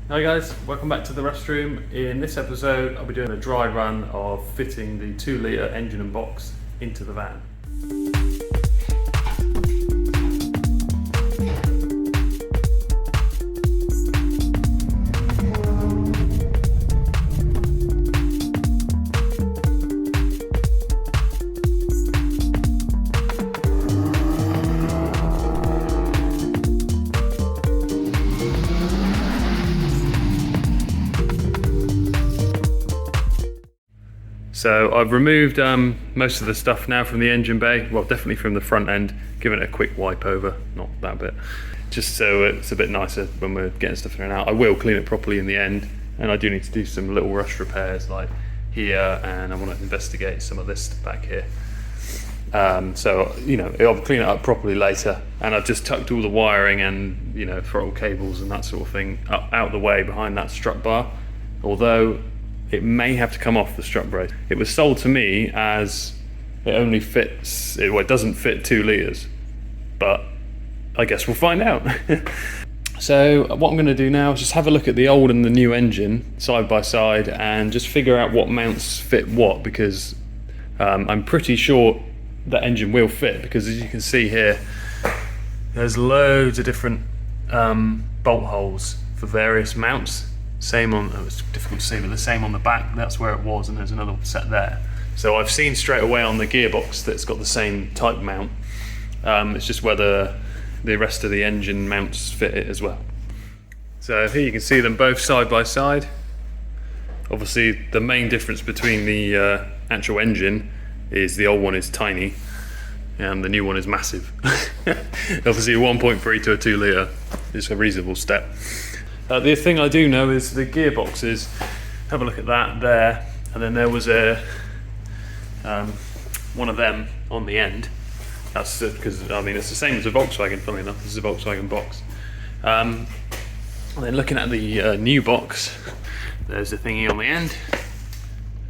Hi guys, welcome back to the restroom. In this episode I'll be doing a dry run of fitting the 2 litre engine and box into the van. So I've removed most of the stuff now from the engine bay, well definitely from the front end, giving it a quick wipe over, not that bit, just so it's a bit nicer when we're getting stuff in and out. I will clean it properly in the end, and I do need to do some little rush repairs like here, and I want to investigate some of this back here. So, you know, I'll clean it up properly later, and I've just tucked all the wiring and, you know, throttle cables and that sort of thing out the way behind that strut bar, although it may have to come off the strut brace. It was sold to me as it only fits, it doesn't fit 2 litres, but I guess we'll find out. So what I'm going to do now is just have a look at the old and the new engine side by side and just figure out what mounts fit what, because I'm pretty sure that engine will fit, because as you can see here there's loads of different bolt holes for various mounts. Same on, it's difficult to see, but the same on the back, that's where it was, and there's another set there. So I've seen straight away on the gearbox that it's got the same type mount. It's just whether the rest of the engine mounts fit it as well. So here you can see them both side by side. Obviously the main difference between the actual engine is the old one is tiny and the new one is massive. Obviously a 1.3 to a 2 litre is a reasonable step. The thing I do know is the gearboxes, have a look at that there, and then there was a one of them on the end. That's because, I mean, it's the same as a Volkswagen, funnily enough. This is a Volkswagen box. And then looking at the new box, there's the thingy on the end,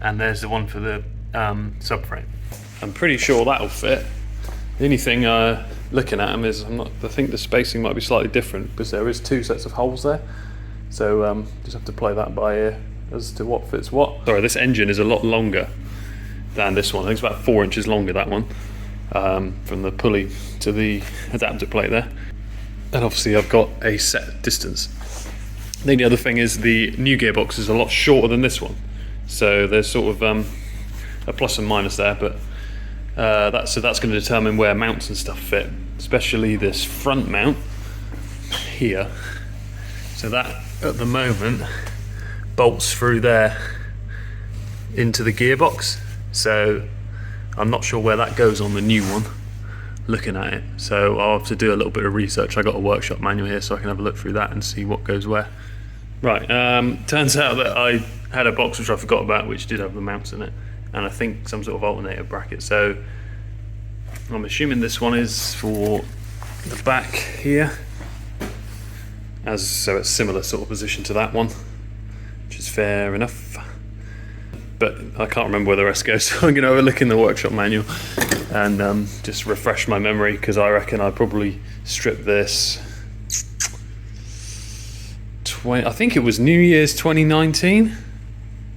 and there's the one for the subframe. I'm pretty sure that'll fit. The only thing looking at them is I think the spacing might be slightly different, because there is 2 sets of holes there. So just have to play that by ear as to what fits what. Sorry, this engine is a lot longer than this one. I think it's about 4 inches longer, that one, from the pulley to the adapter plate there. And obviously I've got a set distance. Then the other thing is the new gearbox is a lot shorter than this one. So there's sort of a plus and minus there, but that's going to determine where mounts and stuff fit, especially this front mount here. So that at the moment bolts through there into the gearbox, so I'm not sure where that goes on the new one looking at it, so I'll have to do a little bit of research. I got a workshop manual here so I can have a look through that and see what goes where. Right, turns out that I had a box which I forgot about, which did have the mounts in it, and I think some sort of alternator bracket. So I'm assuming this one is for the back here, so it's similar sort of position to that one, which is fair enough. But I can't remember where the rest goes, so I'm going to have a look in the workshop manual and just refresh my memory, because I reckon I probably stripped this. I think it was New Year's 2019.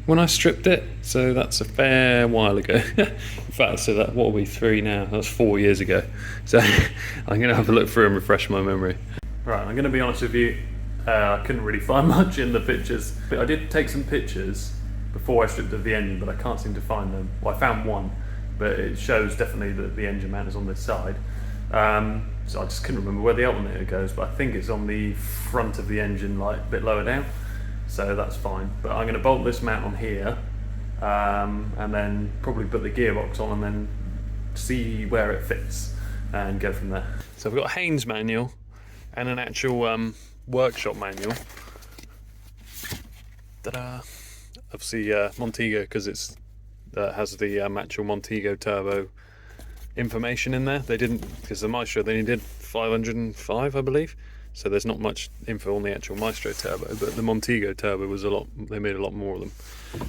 when I stripped it, so that's a fair while ago. In fact, so that, what are we, 3 now? That's 4 years ago. So I'm going to have a look through and refresh my memory. Right, I'm going to be honest with you, I couldn't really find much in the pictures. But I did take some pictures before I stripped of the engine, but I can't seem to find them. Well, I found one, but it shows definitely that the engine mount is on this side. So I just couldn't remember where the alternator goes, but I think it's on the front of the engine, like a bit lower down. So that's fine. But I'm going to bolt this mount on here, and then probably put the gearbox on and then see where it fits and go from there. So I've got a Haynes manual and an actual workshop manual. Ta-da! Obviously Montego, because it's has the actual Montego turbo information in there. They didn't, because the Maestro they only did 505, I believe. So there's not much info on the actual Maestro turbo, but the Montego turbo was a lot. They made a lot more of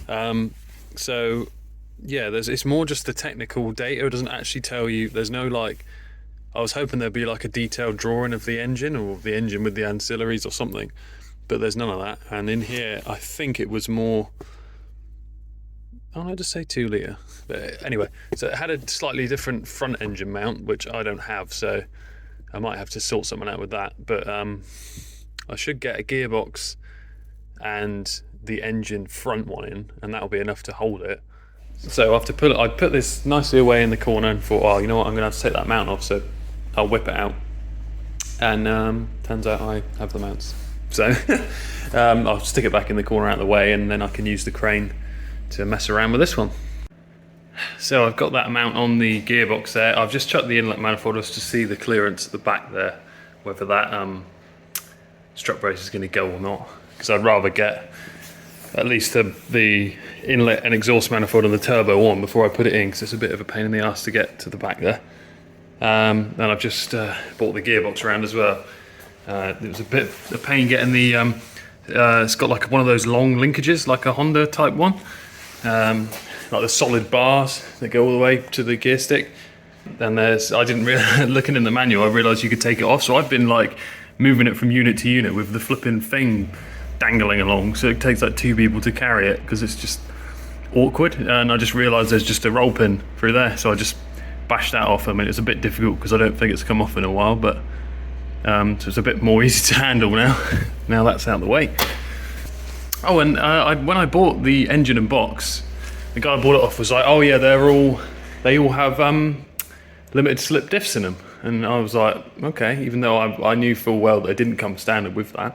them. So yeah, it's more just the technical data. It doesn't actually tell you. There's no like. I was hoping there'd be like a detailed drawing of the engine, or the engine with the ancillaries or something, but there's none of that. And in here, I think it was more, oh no, just say 2 litre. But anyway, so it had a slightly different front engine mount, which I don't have, so I might have to sort something out with that. But I should get a gearbox and the engine front one in, and that'll be enough to hold it. So after I put this nicely away in the corner and thought, oh, you know what, I'm gonna have to take that mount off, so I'll whip it out. And turns out I have the mounts. So I'll stick it back in the corner out of the way, and then I can use the crane to mess around with this one. So I've got that mount on the gearbox there. I've just chucked the inlet manifold just to see the clearance at the back there, whether that strut brace is going to go or not, because I'd rather get at least the inlet and exhaust manifold and the turbo on before I put it in, because it's a bit of a pain in the ass to get to the back there. And I've just bought the gearbox around as well. It was a bit of a pain getting the it's got like one of those long linkages, like a Honda type one, like the solid bars that go all the way to the gear stick. And I didn't really, looking in the manual, I realised you could take it off, so I've been like moving it from unit to unit with the flipping thing dangling along, so it takes like 2 people to carry it because it's just awkward. And I just realised there's just a roll pin through there, so I just bashed that off. I mean, it's a bit difficult because I don't think it's come off in a while, but so it's a bit more easy to handle now. Now that's out of the way. Oh, and when I bought the engine and box, the guy I bought it off was like, oh yeah, they all have limited slip diffs in them. And I was like, okay, even though I knew full well that they didn't come standard with that.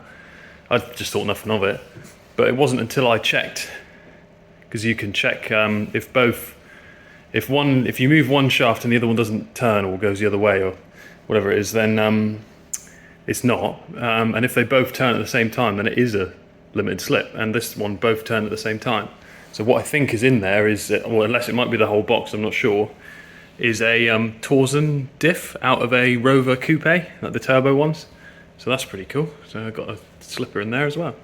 I just thought nothing of it. But it wasn't until I checked, because you can check if you move one shaft and the other one doesn't turn or goes the other way or whatever it is, then it's not. And if they both turn at the same time, then it is a limited slip. And this one both turn at the same time. So what I think is in there is, well, unless it might be the whole box, I'm not sure, is a Torsen diff out of a Rover Coupe, like the turbo ones. So that's pretty cool. So I've got a slipper in there as well.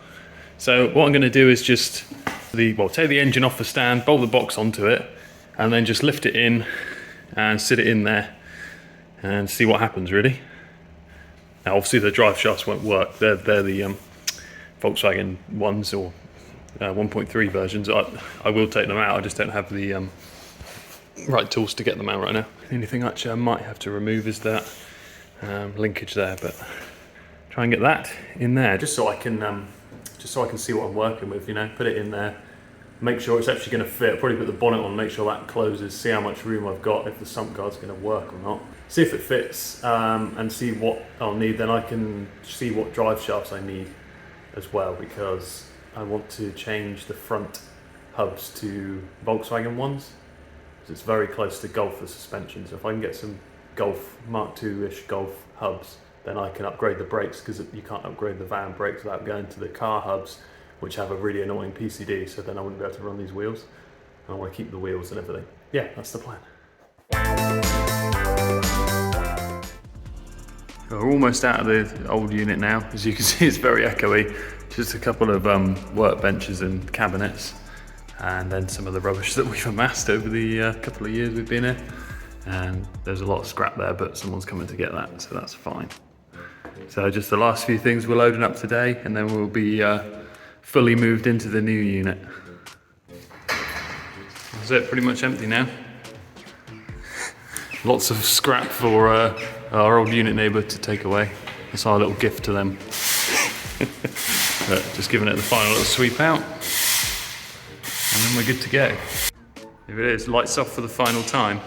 So what I'm going to do is just take the engine off the stand, bolt the box onto it, and then just lift it in and sit it in there and see what happens, really. Now obviously the drive shafts won't work. They're the Volkswagen ones or 1.3 versions. I will take them out, I just don't have the right tools to get them out right now. The only thing actually I might have to remove is that linkage there, but try and get that in there just so I can see what I'm working with, you know, put it in there, make sure it's actually going to fit, probably put the bonnet on, make sure that closes, see how much room I've got, if the sump guard's going to work or not, see if it fits, and see what I'll need. Then I can see what drive shafts I need as well, because I want to change the front hubs to Volkswagen ones. It's very close to Golf for suspension, so if I can get some Golf Mark II-ish Golf hubs, then I can upgrade the brakes, because you can't upgrade the van brakes without going to the car hubs, which have a really annoying PCD, so then I wouldn't be able to run these wheels. And I want to keep the wheels and everything. Yeah, that's the plan. We're almost out of the old unit now. As you can see, it's very echoey. Just a couple of workbenches and cabinets, and then some of the rubbish that we've amassed over the couple of years we've been here. And there's a lot of scrap there, but someone's coming to get that, so that's fine. So just the last few things we're loading up today, and then we'll be fully moved into the new unit. That's it, pretty much empty now. Lots of scrap for our old unit neighbour to take away. That's our little gift to them. But just giving it the final little sweep out, and then we're good to go. Here it is, lights off for the final time.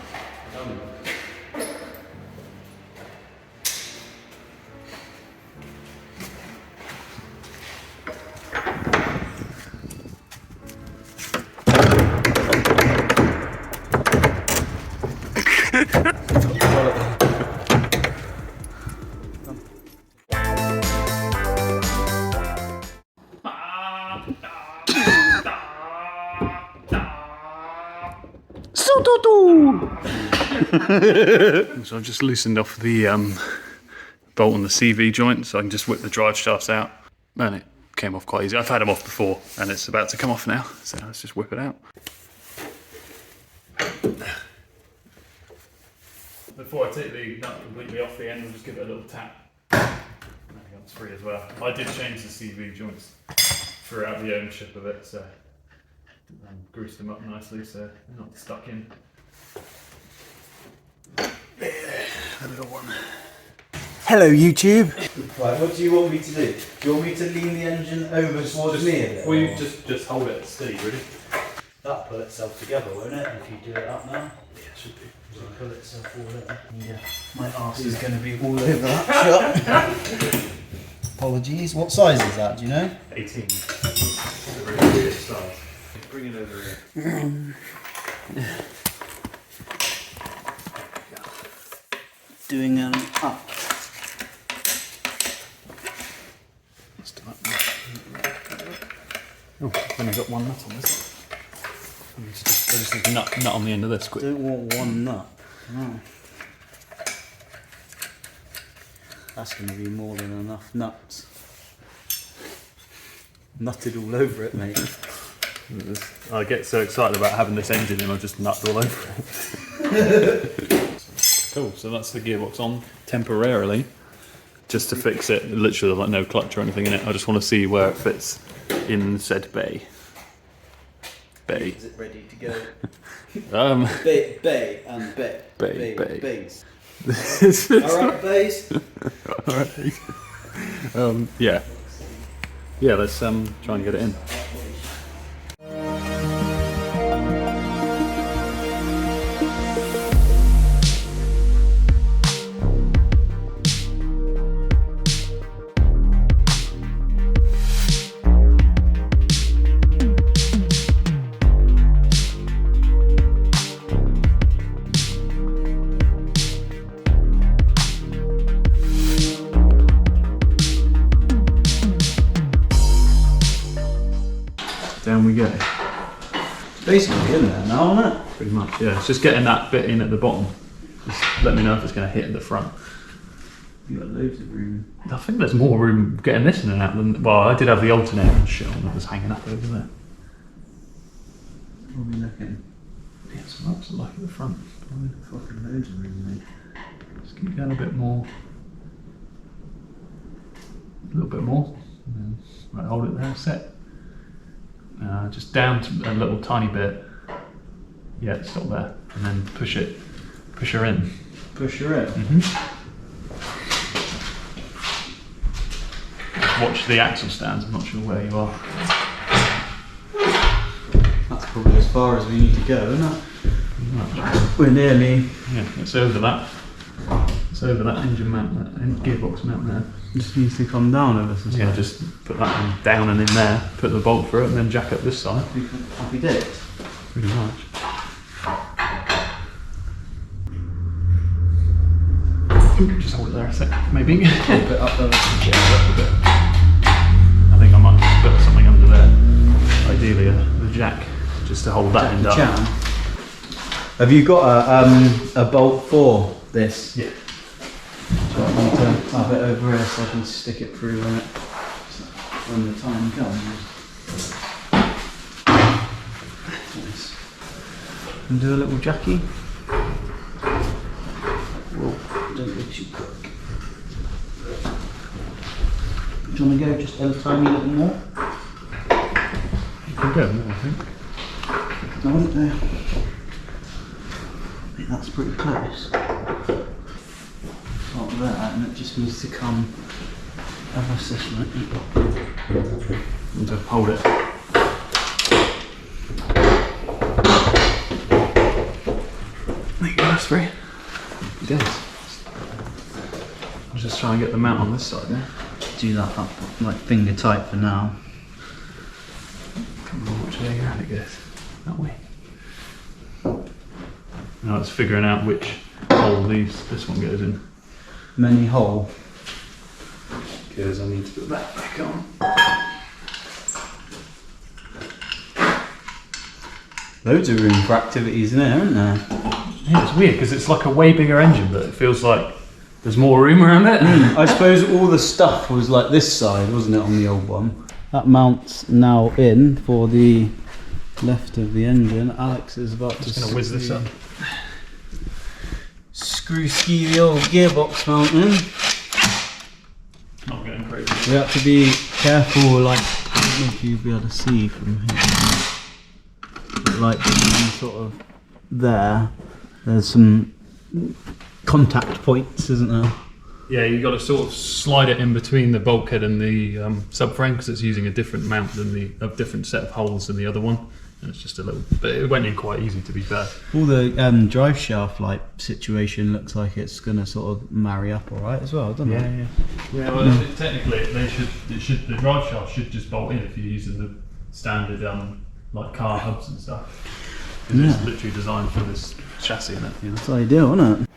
So I've just loosened off the bolt on the CV joint, so I can just whip the drive shafts out. And it came off quite easy. I've had them off before, and it's about to come off now, so let's just whip it out. Before I take the nut completely off the end, I'll just give it a little tap. There we go. That's free as well. I did change the CV joints throughout the ownership of it, so greased them up nicely so they're not stuck in. A little one. Hello YouTube. Right, what do you want me to do? Do you want me to lean the engine over towards me a bit? Well, you just hold it steady, really. That'll pull itself together, won't it? If you do it up now. Yeah, it should be. It'll pull itself all over. Yeah. My arse is going to be all over that shot. Apologies. What size is that, do you know? 18. It's a really weird size. Bring it over here. Doing an up. Oh, I've only got one nut on this. I just need a nut on the end of this quick. Don't want one nut. No. That's going to be more than enough nuts. Nutted all over it, mate. I get so excited about having this engine and I just nut all over it. Cool, so that's the gearbox on temporarily, just to fix it. Literally like no clutch or anything in it. I just want to see where it fits in said bay. Is it ready to go? Bay and bay. Bay. Bays. Alright, bays. Alright. Yeah. Yeah, let's try and get it in. Down we go. It's basically in there now, isn't it? Pretty much, yeah. It's just getting that bit in at the bottom. Just let me know if it's going to hit at the front. You've got loads of room. I think there's more room getting this in and out than... Well, I did have the alternator and shit on that was hanging up over there. What are we looking? Yeah, so that's like at the front. Fucking loads of room, mate. Just keep going a bit more. A little bit more. And then, right, hold it there, set. Just down to a little tiny bit. Yeah, stop there. And then push her in. Push her in? Watch the axle stands, I'm not sure where you are. That's probably as far as we need to go, isn't it? We're nearly... Yeah, it's over that. It's over that engine mount, that gearbox mount there. Just needs to come down over some Yeah, just put that one down and in there, put the bolt through it, and then jack up this side. Happy days? Pretty much. Just hold it there a sec, maybe. Hold it up there. Yeah, up a bit. I think I might just put something under there. Ideally, the jack, just to hold that end up. Have you got a bolt for this? Yeah. So I need to have it over here so I can stick it through when the time comes. Nice. And do a little jacky. Whoa, don't be too quick. Do you want to go just a tiny little more? You can go more, I think. I think that's pretty close. Not that, and it just needs to come ever so slightly. And to hold it. There you go, that's free. It is. I'll just try and get the mount on this side there. Do that up, like finger tight for now. Come on, which way around it goes? That way. Now it's figuring out which hole this one goes in. Many hole. Because I need to put that back on. Loads of room for activities in there, isn't there? Yeah, it's weird because it's like a way bigger engine, but it feels like there's more room around it. I suppose all the stuff was like this side, wasn't it, on the old one? That mount's now in for the left of the engine. Alex is about to... Just going to whiz this up. Screw ski the old gearbox mount in. Not getting crazy. We have to be careful, like, I don't know if you'll be able to see from here. But like, sort of there, there's some contact points, isn't there? Yeah, you've got to sort of slide it in between the bulkhead and the subframe because it's using a different mount than a different set of holes than the other one. And it's just a little, but it went in quite easy to be fair. All the drive shaft like situation looks like it's going to sort of marry up all right as well, doesn't it? Yeah. Well, technically, the drive shaft should just bolt in if you're using the standard like car hubs and stuff. Because it's literally designed for this chassis in it. You know? That's ideal, isn't it?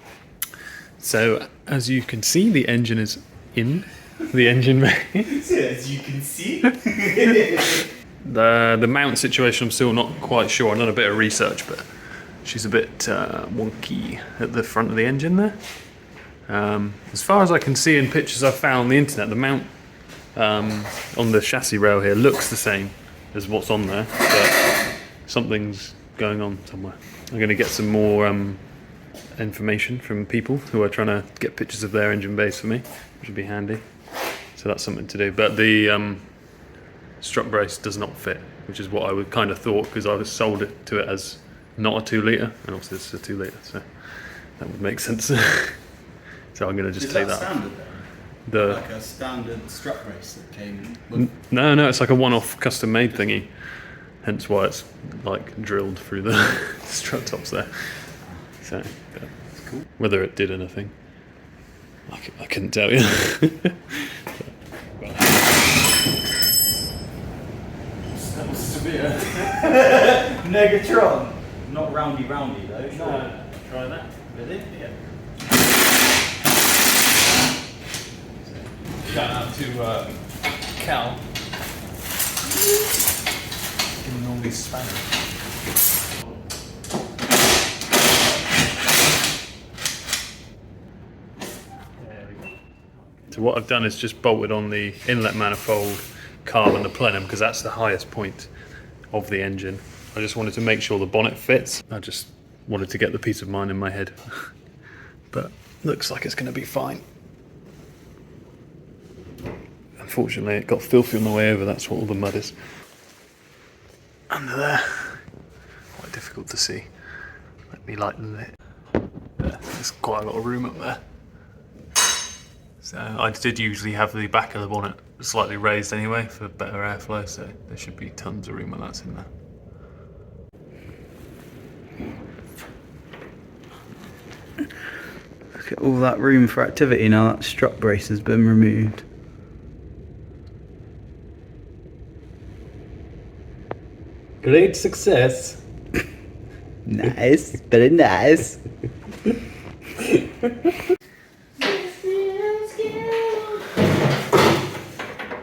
So, as you can see, the engine is in the engine bay. As you can see. The mount situation, I'm still not quite sure. I've done a bit of research, but she's a bit wonky at the front of the engine there. As far as I can see in pictures I've found on the internet, the mount on the chassis rail here looks the same as what's on there, but something's going on somewhere. I'm going to get some more information from people who are trying to get pictures of their engine bays for me, which would be handy. So that's something to do. But the strut brace does not fit, which is what I would kind of thought, because I was sold it to it as not a 2 litre, and obviously it's a 2 litre, so that would make sense. So I'm going to just take that. Standard then? Like a standard strut brace that came with... No, it's like a one-off custom-made thingy. Hence why it's like drilled through the strut tops there. So that's cool. Whether it did anything, I couldn't tell you. That was severe. Negatron. Not roundy though. Sure. No, try that. Really? Yeah. Shout out to Cal. Giving all these spanners. So what I've done is just bolted on the inlet manifold, carb and the plenum, because that's the highest point of the engine. I just wanted to make sure the bonnet fits. I just wanted to get the peace of mind in my head. But looks like it's going to be fine. Unfortunately, it got filthy on the way over. That's what all the mud is. Under there. Quite difficult to see. Let me lighten it. There's quite a lot of room up there. So I did usually have the back of the bonnet slightly raised anyway for better airflow, so there should be tons of room when that's in there. Look at all that room for activity now that strut brace has been removed. Great success. Nice, very nice.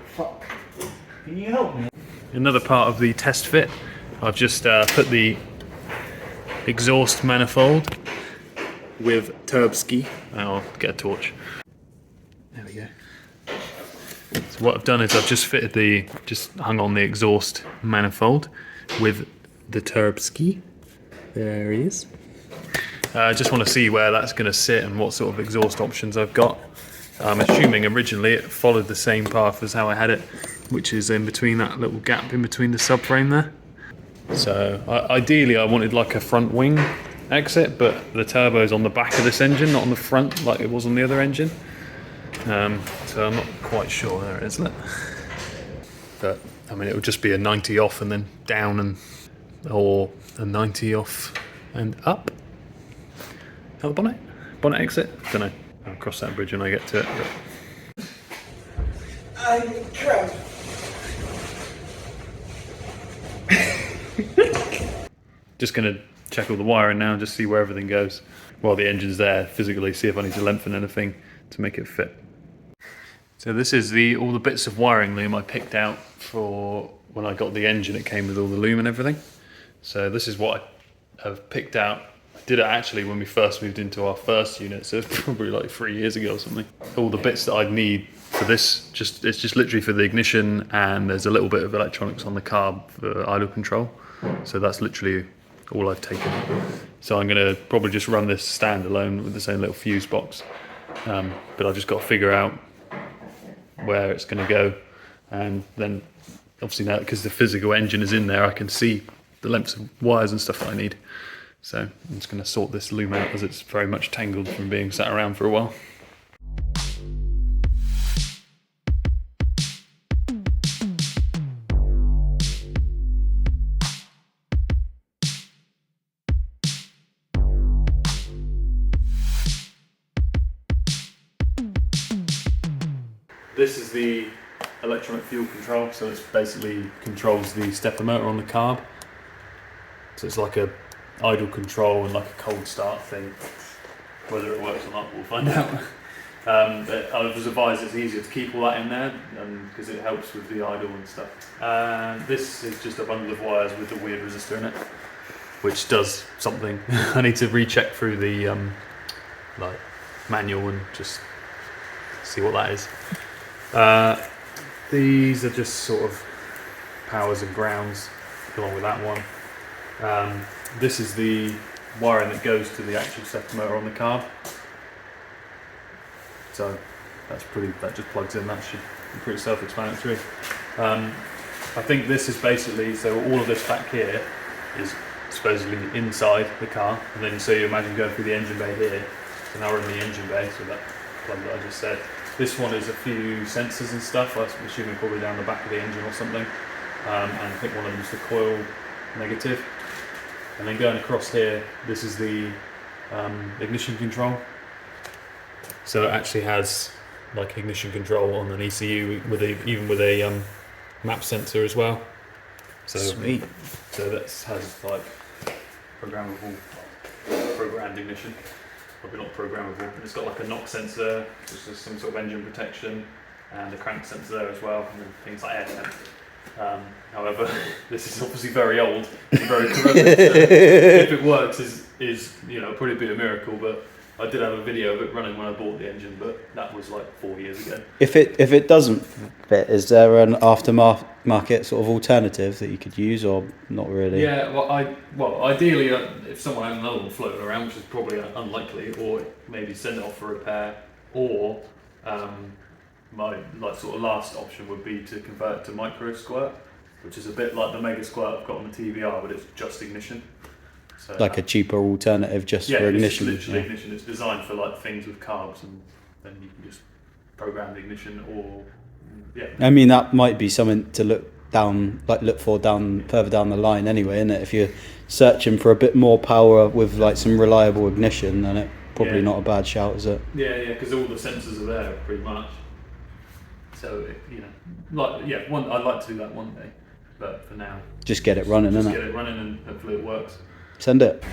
Fuck. Can you help me? Another part of the test fit, I've just put the exhaust manifold with Turbski. I'll get a torch. There we go. So what I've done is I've just fitted just hung on the exhaust manifold with the Turbski. There he is. I just want to see where that's going to sit and what sort of exhaust options I've got. I'm assuming originally it followed the same path as how I had it, which is in between that little gap in between the subframe there. So ideally I wanted like a front wing exit, but the turbo's on the back of this engine, not on the front like it was on the other engine. So I'm not quite sure. There it is, isn't it? But I mean, it would just be a 90 off and then down, or a 90 off and up. How the bonnet exit? Don't know. I'll cross that bridge when I get to it. But... Crap. Just gonna check all the wiring now and just see where everything goes while the engine's there. Physically, see if I need to lengthen anything to make it fit. So this is all the bits of wiring loom I picked out for when I got the engine. It came with all the loom and everything. So this is what I have picked out. I did it actually when we first moved into our first unit, so it's probably like 3 years ago or something. All the bits that I'd need for this, it's just literally for the ignition, and there's a little bit of electronics on the carb for idle control. So that's literally all I've taken. So I'm going to probably just run this standalone with the same little fuse box. But I've just got to figure out where it's going to go, and then obviously now because the physical engine is in there, I can see the lengths of wires and stuff that I need. So I'm just going to sort this loom out as it's very much tangled from being sat around for a while. This is the electronic fuel control, so it basically controls the stepper motor on the carb. So it's like a idle control and like a cold start thing. Whether it works or not, we'll find out. But I was advised it's easier to keep all that in there because it helps with the idle and stuff. And this is just a bundle of wires with the weird resistor in it, which does something. I need to recheck through the like manual and just see what that is. These are just sort of powers and grounds along with that one. This is the wiring that goes to the actual stepper motor on the carb. So that just plugs in, that should be pretty self-explanatory. I think this is basically, so all of this back here is supposedly inside the car, and then so you imagine going through the engine bay here, so now we're in the engine bay, so that plug that I just said. This one is a few sensors and stuff, I'm assuming probably down the back of the engine or something, and I think one of them is the coil negative. And then going across here, this is the ignition control. So it actually has like ignition control on an ECU even with a map sensor as well. So Sweet. So that has like programmed ignition. Probably not programmable, but it's got like a knock sensor, which is some sort of engine protection, and a crank sensor there as well, and then things like air temp. However, this is obviously very old and very corrosive. So if it works, is probably be a miracle. But I did have a video of it running when I bought the engine, but that was like 4 years ago. If it doesn't fit, is there an aftermarket sort of alternative that you could use, or not really? Yeah, well, ideally, if someone had another one floating around, which is probably unlikely, or maybe send it off for repair, or my sort of last option would be to convert it to micro squirt, which is a bit like the mega squirt I've got on the TVR, but it's just ignition. So Like a cheaper alternative just for ignition. It's literally ignition. It's designed for like things with carbs, and then you can just program the ignition, or I mean, that might be something to look for further down the line anyway, isn't it? If you're searching for a bit more power with like some reliable ignition, then it's probably not a bad shout, is it? Yeah, because all the sensors are there pretty much. So I'd like to do that one day, but for now, just get it running, just innit? get it running, and hopefully it works. Send it.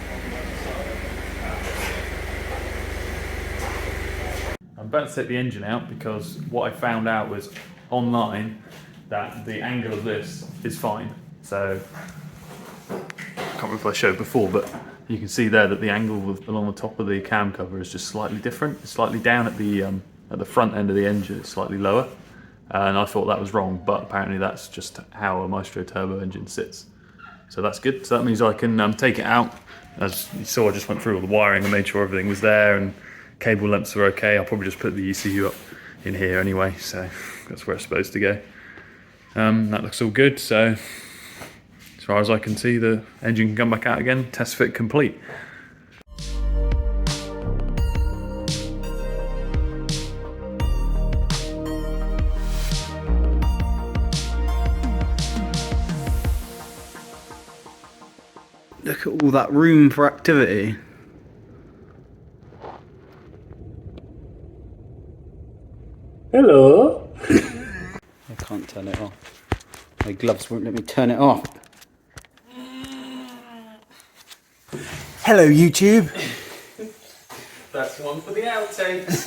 I'm about to take the engine out because what I found out was online that the angle of this is fine. So I can't remember if I showed before, but you can see there that the angle along the top of the cam cover is just slightly different. It's slightly down at the front end of the engine. It's slightly lower, and I thought that was wrong, but apparently that's just how a Maestro turbo engine sits. So that's good. So that means I can take it out. As you saw, I just went through all the wiring and made sure everything was there, and cable lengths were okay. I'll probably just put the ECU up in here anyway, so that's where it's supposed to go. That looks all good, so as far as I can see, the engine can come back out again. Test fit complete. Look at all that room for activity. Hello. I can't turn it off. My gloves won't let me turn it off. Hello, YouTube. That's one for the outtakes.